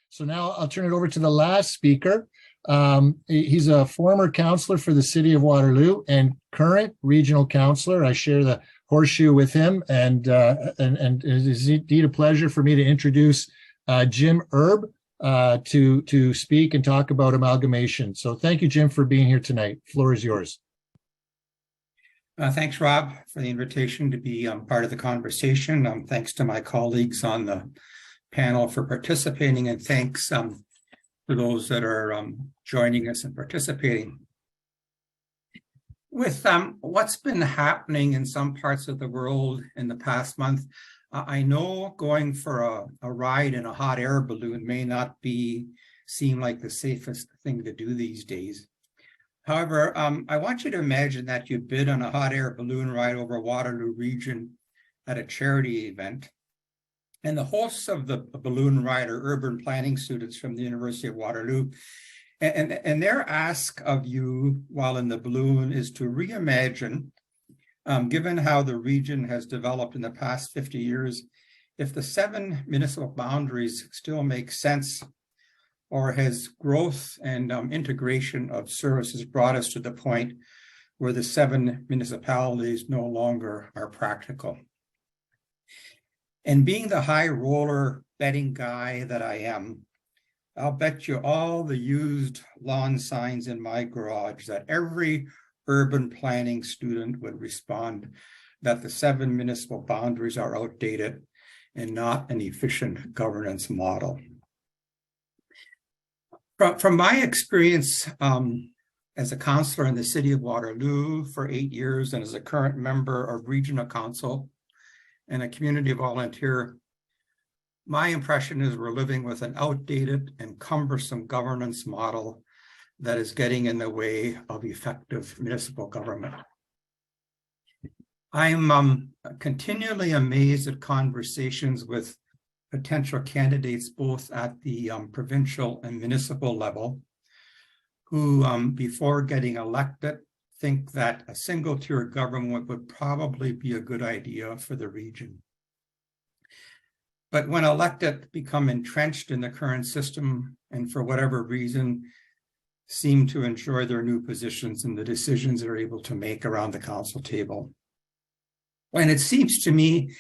So now I'll turn it over to the last speaker. He's a former councillor for the city of Waterloo and current regional councillor. I share the horseshoe with him, and it is indeed a pleasure for me to introduce Jim Erb to speak and talk about amalgamation. So thank you, Jim, for being here tonight. Floor is yours. Thanks, Rob, for the invitation to be part of the conversation. Thanks to my colleagues on the panel for participating, and thanks for those that are joining us and participating. With what's been happening in some parts of the world in the past month, I know going for a ride in a hot air balloon may not seem like the safest thing to do these days. However, I want you to imagine that you bid on a hot air balloon ride over Waterloo Region at a charity event. And the hosts of the balloon ride are urban planning students from the University of Waterloo. And their ask of you while in the balloon is to reimagine, given how the region has developed in the past 50 years, if the 7 municipal boundaries still make sense, or has growth and integration of services brought us to the point where the 7 municipalities no longer are practical. And being the high roller betting guy that I am, I'll bet you all the used lawn signs in my garage that every urban planning student would respond that the 7 municipal boundaries are outdated and not an efficient governance model. From my experience as a councillor in the city of Waterloo for 8 years and as a current member of regional council and a community volunteer, my impression is we're living with an outdated and cumbersome governance model that is getting in the way of effective municipal government. I'm continually amazed at conversations with potential candidates both at the provincial and municipal level who, before getting elected, think that a single-tier government would probably be a good idea for the region. But when elected, become entrenched in the current system and for whatever reason, seem to enjoy their new positions and the decisions they're able to make around the council table. And it seems to me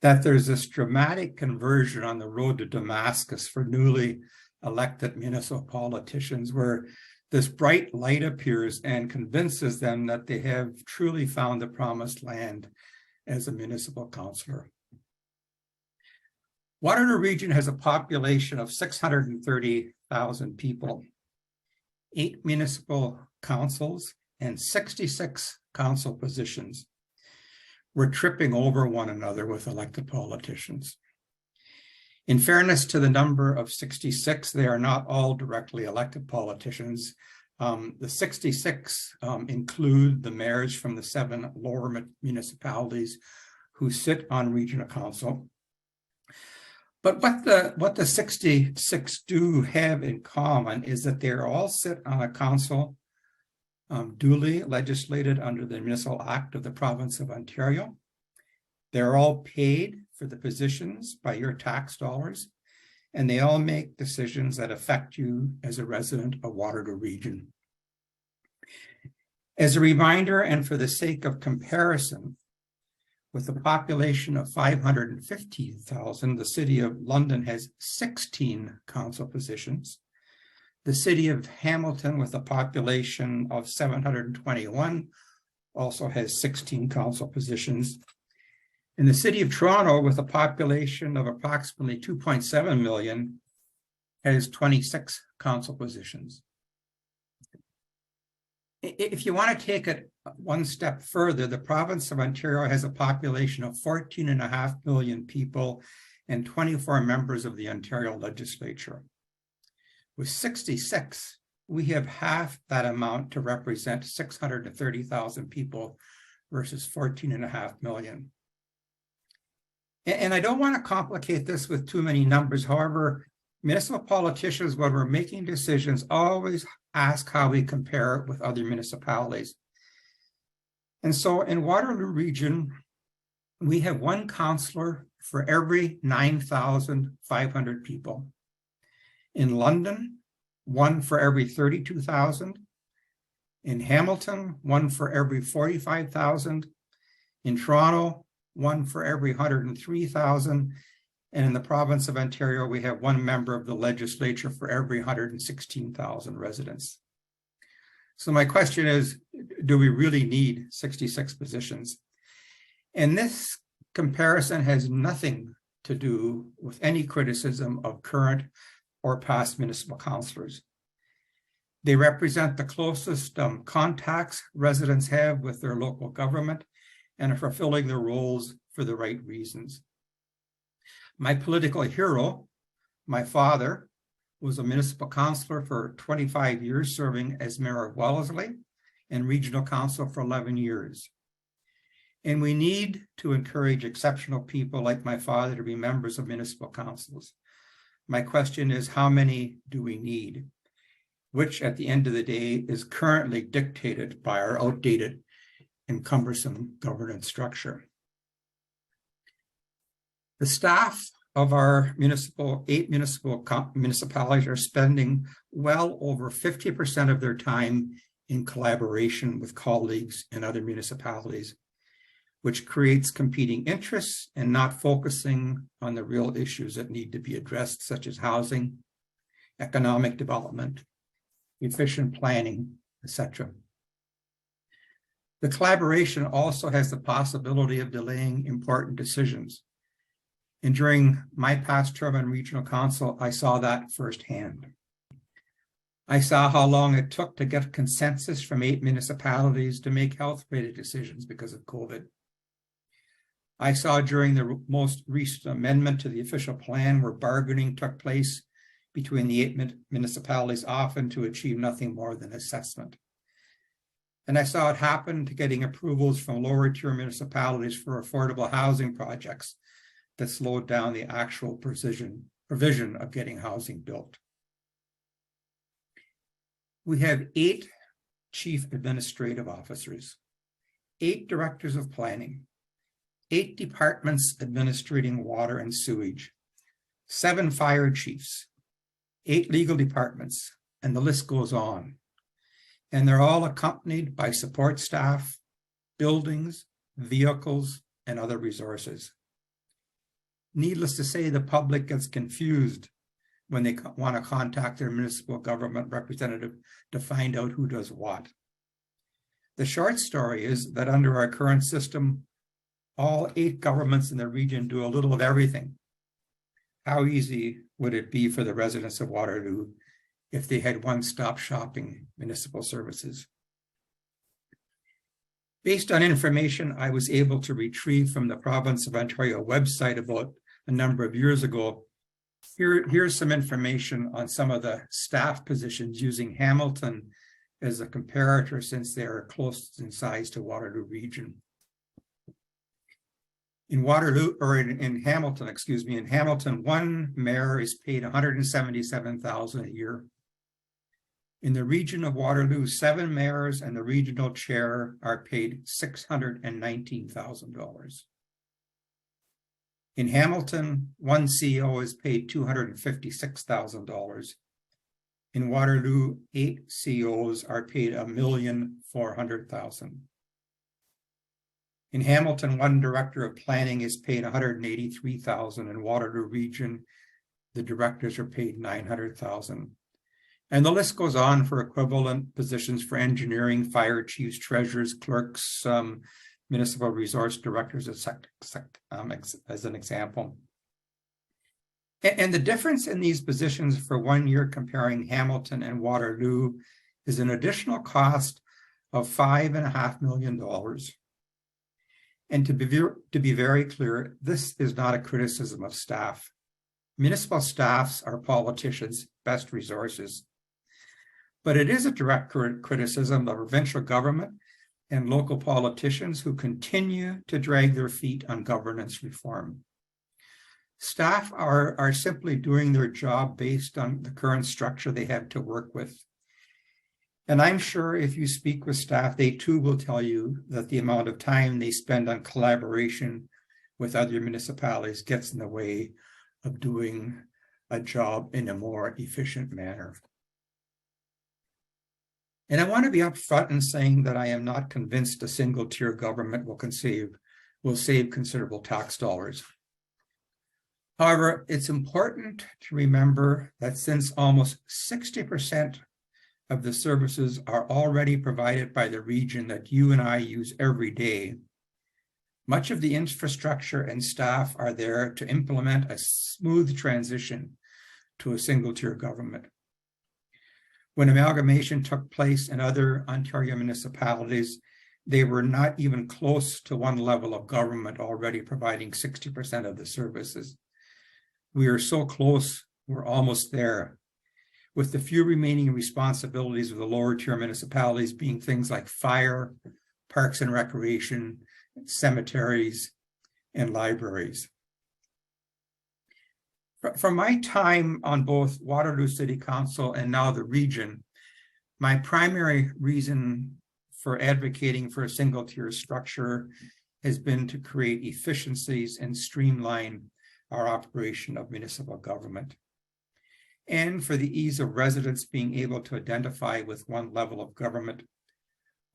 that there's this dramatic conversion on the road to Damascus for newly elected municipal politicians, where this bright light appears and convinces them that they have truly found the promised land as a municipal councillor. Waterloo Region has a population of 630,000 people, 8 municipal councils, and 66 council positions. We're tripping over one another with elected politicians. In fairness to the number of 66, they are not all directly elected politicians. The 66 include the mayors from the 7 lower municipalities who sit on regional council. But what the 66 do have in common is that they all sit on a council duly legislated under the Municipal Act of the Province of Ontario. They're all paid for the positions by your tax dollars, and they all make decisions that affect you as a resident of Waterloo Region. As a reminder, and for the sake of comparison, with a population of 515,000, the City of London has 16 council positions. The City of Hamilton, with a population of 721, also has 16 council positions. And the City of Toronto, with a population of approximately 2.7 million, has 26 council positions. If you want to take it one step further, the province of Ontario has a population of 14.5 million people and 24 members of the Ontario legislature. With 66, we have half that amount to represent 630,000 people versus 14.5 million. And I don't want to complicate this with too many numbers. However, municipal politicians, when we're making decisions, always ask how we compare with other municipalities. And so in Waterloo Region, we have 1 councillor for every 9,500 people. In London, 1 for every 32,000. In Hamilton, 1 for every 45,000. In Toronto, 1 for every 103,000. And in the province of Ontario, we have 1 member of the legislature for every 116,000 residents. So my question is, do we really need 66 positions? And this comparison has nothing to do with any criticism of current or past municipal councillors. They represent the closest contacts residents have with their local government and are fulfilling their roles for the right reasons. My political hero, my father, was a municipal councillor for 25 years, serving as mayor of Wellesley and regional council for 11 years. And we need to encourage exceptional people like my father to be members of municipal councils. My question is, how many do we need? Which at the end of the day is currently dictated by our outdated and cumbersome governance structure. The staff of our eight municipalities are spending well over 50% of their time in collaboration with colleagues in other municipalities, which creates competing interests and not focusing on the real issues that need to be addressed, such as housing, economic development, efficient planning, etc. The collaboration also has the possibility of delaying important decisions. And during my past term in regional council, I saw that firsthand. I saw how long it took to get consensus from 8 municipalities to make health-related decisions because of COVID. I saw during the most recent amendment to the official plan where bargaining took place between the 8 municipalities, often to achieve nothing more than assessment. And I saw it happen to getting approvals from lower tier municipalities for affordable housing projects that slowed down the actual provision of getting housing built. We have 8 chief administrative officers, 8 directors of planning, 8 departments administrating water and sewage, 7 fire chiefs, 8 legal departments, and the list goes on. And they're all accompanied by support staff, buildings, vehicles, and other resources. Needless to say, the public gets confused when they want to contact their municipal government representative to find out who does what. The short story is that under our current system, all 8 governments in the region do a little of everything. How easy would it be for the residents of Waterloo if they had one-stop shopping municipal services? Based on information I was able to retrieve from the province of Ontario website about a number of years ago, here's some information on some of the staff positions using Hamilton as a comparator, since they are close in size to Waterloo Region. In Hamilton, one mayor is paid $177,000 a year. In the region of Waterloo, 7 mayors and the regional chair are paid $619,000. In Hamilton, 1 CEO is paid $256,000. In Waterloo, 8 CEOs are paid $1,400,000. In Hamilton, 1 director of planning is paid $183,000. In Waterloo Region, the directors are paid $900,000. And the list goes on for equivalent positions for engineering, fire chiefs, treasurers, clerks, municipal resource directors, as an example. And the difference in these positions for 1 year comparing Hamilton and Waterloo is an additional cost of $5.5 million. And to be very clear, this is not a criticism of staff. Municipal staffs are politicians' best resources. But it is a direct criticism of provincial government and local politicians who continue to drag their feet on governance reform. Staff are simply doing their job based on the current structure they have to work with. And I'm sure if you speak with staff, they too will tell you that the amount of time they spend on collaboration with other municipalities gets in the way of doing a job in a more efficient manner. And I want to be upfront in saying that I am not convinced a single-tier government will save considerable tax dollars. However, it's important to remember that since almost 60% of the services are already provided by the region that you and I use every day, much of the infrastructure and staff are there to implement a smooth transition to a single-tier government. When amalgamation took place in other Ontario municipalities, they were not even close to one level of government already providing 60% of the services. We are so close, we're almost there, with the few remaining responsibilities of the lower tier municipalities being things like fire, parks and recreation, cemeteries, and libraries. From my time on both Waterloo City Council and now the region, my primary reason for advocating for a single-tier structure has been to create efficiencies and streamline our operation of municipal government, and for the ease of residents being able to identify with one level of government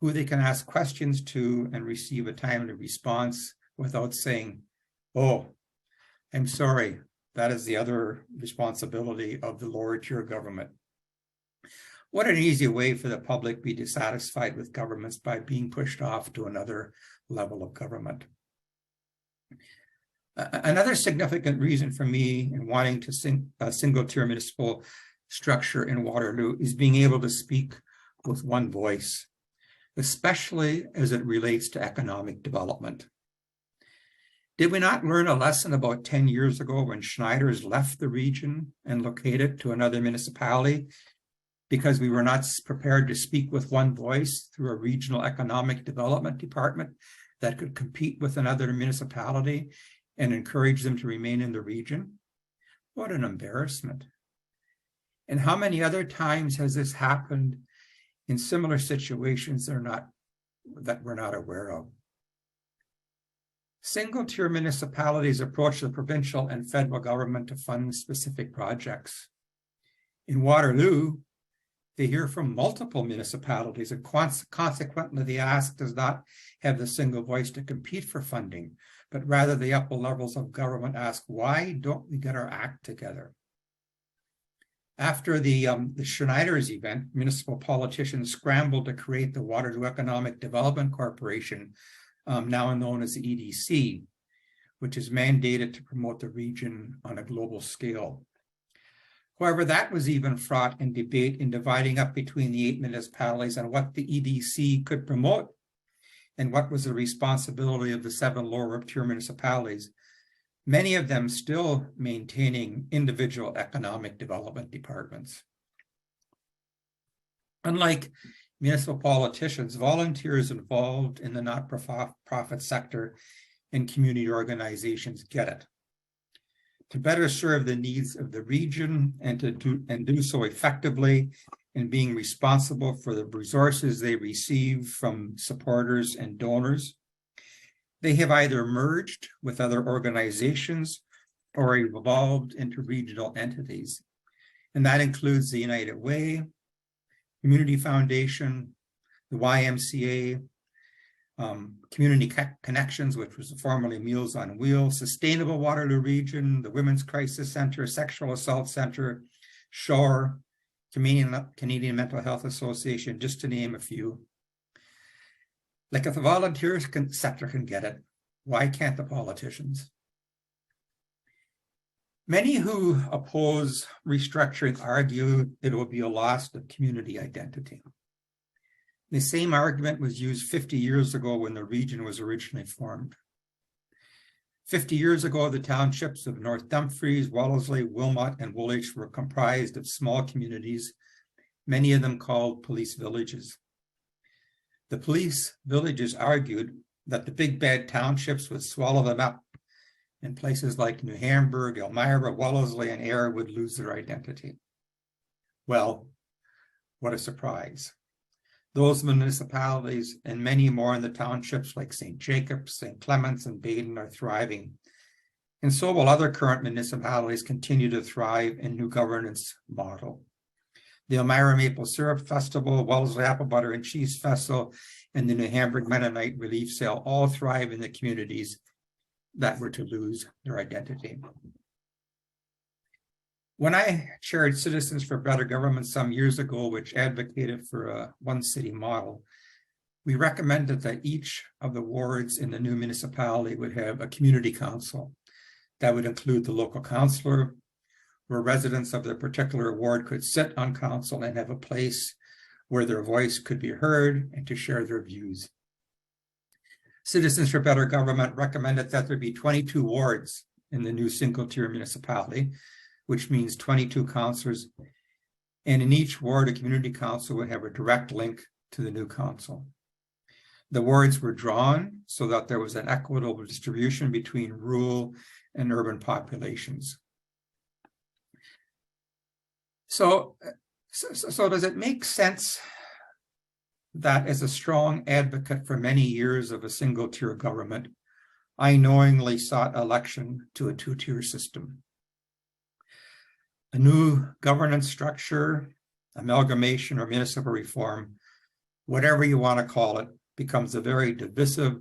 who they can ask questions to and receive a timely response without saying, "Oh, I'm sorry, that is the other responsibility of the lower tier government." What an easy way for the public to be dissatisfied with governments by being pushed off to another level of government. Another significant reason for me in wanting to a single-tier municipal structure in Waterloo is being able to speak with one voice, especially as it relates to economic development. Did we not learn a lesson about 10 years ago when Schneider's left the region and located to another municipality because we were not prepared to speak with one voice through a regional economic development department that could compete with another municipality and encourage them to remain in the region? What an embarrassment. And how many other times has this happened in similar situations that we're not aware of? Single-tier municipalities approach the provincial and federal government to fund specific projects. In Waterloo, they hear from multiple municipalities, and consequently, the ask does not have the single voice to compete for funding, but rather the upper levels of government ask, why don't we get our act together? After the Schneider's event, municipal politicians scrambled to create the Waterloo Economic Development Corporation, now known as the EDC, which is mandated to promote the region on a global scale. However, that was even fraught in debate in dividing up between the 8 municipalities on what the EDC could promote and what was the responsibility of the 7 lower tier municipalities, many of them still maintaining individual economic development departments. Unlike municipal politicians, volunteers involved in the not-for-profit sector and community organizations get it. To better serve the needs of the region and do so effectively in being responsible for the resources they receive from supporters and donors, they have either merged with other organizations or evolved into regional entities. And that includes the United Way, Community Foundation, the YMCA, Community Connections, which was formerly Meals on Wheels, Sustainable Waterloo Region, the Women's Crisis Center, Sexual Assault Center, SHORE, Canadian Mental Health Association, just to name a few. Like, if the volunteer sector can get it, why can't the politicians? Many who oppose restructuring argue it will be a loss of community identity. The same argument was used 50 years ago when the region was originally formed. 50 years ago, the townships of North Dumfries, Wellesley, Wilmot, and Woolwich were comprised of small communities, many of them called police villages. The police villages argued that the big bad townships would swallow them up, and places like New Hamburg, Elmira, Wellesley, and Ayr would lose their identity. Well, what a surprise. Those municipalities and many more in the townships like St. Jacobs, St. Clements, and Baden are thriving. And so will other current municipalities continue to thrive in new governance model. The Elmira Maple Syrup Festival, Wellesley Apple Butter and Cheese Festival, and the New Hamburg Mennonite Relief Sale all thrive in the communities that were to lose their identity. When I chaired Citizens for Better Government some years ago, which advocated for a one city model, we recommended that each of the wards in the new municipality would have a community council that would include the local councillor, where residents of their particular ward could sit on council and have a place where their voice could be heard and to share their views. Citizens for Better Government recommended that there be 22 wards in the new single-tier municipality, which means 22 councillors, and in each ward, a community council would have a direct link to the new council. The wards were drawn so that there was an equitable distribution between rural and urban populations. So does it make sense that as a strong advocate for many years of a single-tier government, I knowingly sought election to a two-tier system? A new governance structure, amalgamation, or municipal reform, whatever you want to call it, becomes a very divisive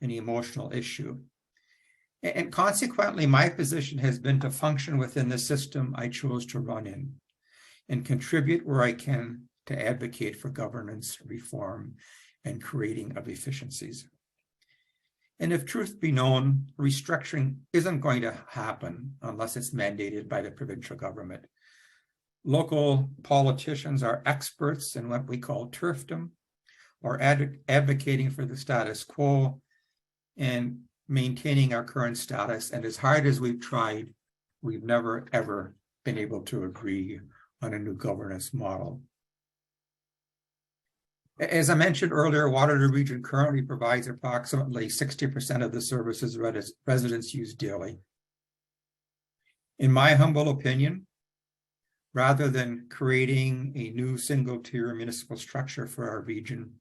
and emotional issue. And consequently, my position has been to function within the system I chose to run in and contribute where I can to advocate for governance reform and creating of efficiencies. And if truth be known, restructuring isn't going to happen unless it's mandated by the provincial government. Local politicians are experts in what we call turfdom, or advocating for the status quo and maintaining our current status. And as hard as we've tried, we've never, ever been able to agree on a new governance model. As I mentioned earlier, Waterloo Region currently provides approximately 60% of the services residents use daily. In my humble opinion, rather than creating a new single-tier municipal structure for our region,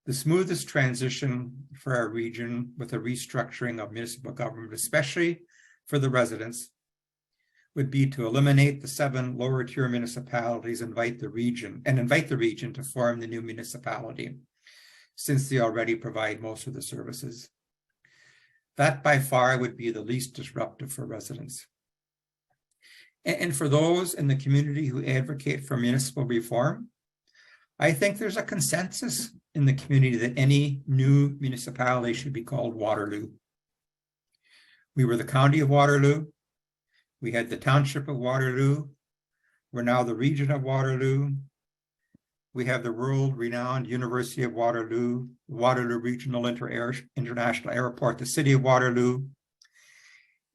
the smoothest transition for our region with a restructuring of municipal government, especially for the residents, would be to eliminate the 7 lower-tier municipalities, invite the region to form the new municipality, since they already provide most of the services. That by far would be the least disruptive for residents. And for those in the community who advocate for municipal reform, I think there's a consensus in the community that any new municipality should be called Waterloo. We were the county of Waterloo. We had the township of Waterloo. We're now the region of Waterloo. We have the world-renowned University of Waterloo, Waterloo Regional International Airport, the city of Waterloo,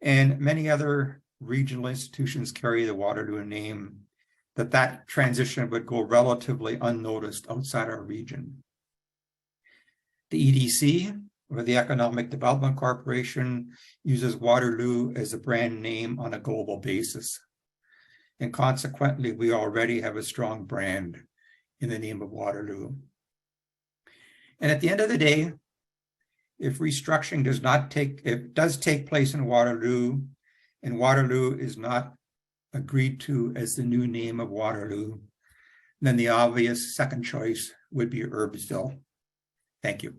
and many other regional institutions carry the Waterloo name. That transition would go relatively unnoticed outside our region. The EDC, or the Economic Development Corporation, uses Waterloo as a brand name on a global basis. And consequently, we already have a strong brand in the name of Waterloo. And at the end of the day, if restructuring does take place in Waterloo, and Waterloo is not agreed to as the new name of Waterloo, then the obvious second choice would be Urbsville. Thank you.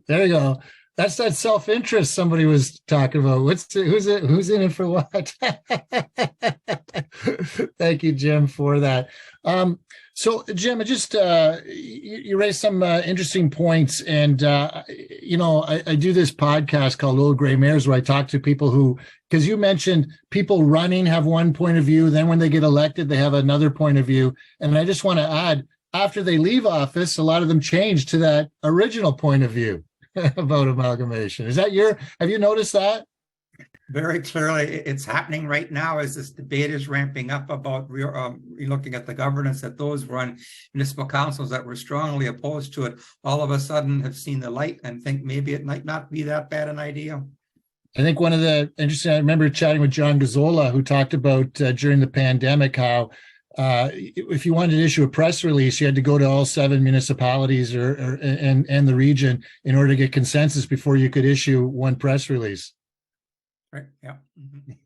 There you go. That's that self-interest somebody was talking about. Who's in it for what? Thank you, Jim, for that. So, Jim, you raised some interesting points, and I do this podcast called Little Gray Mares where I talk to people because you mentioned people running have one point of view, then when they get elected, they have another point of view, and I just want to add, after they leave office, a lot of them change to that original point of view about amalgamation. Have you noticed that? Very clearly, it's happening right now as this debate is ramping up about looking at the governance that those run municipal councils that were strongly opposed to it, all of a sudden have seen the light and think maybe it might not be that bad an idea. I think one of the interesting, I remember chatting with John Gazzola, who talked about during the pandemic how if you wanted to issue a press release, you had to go to all 7 municipalities and the region in order to get consensus before you could issue one press release. Right, yeah. Mhm.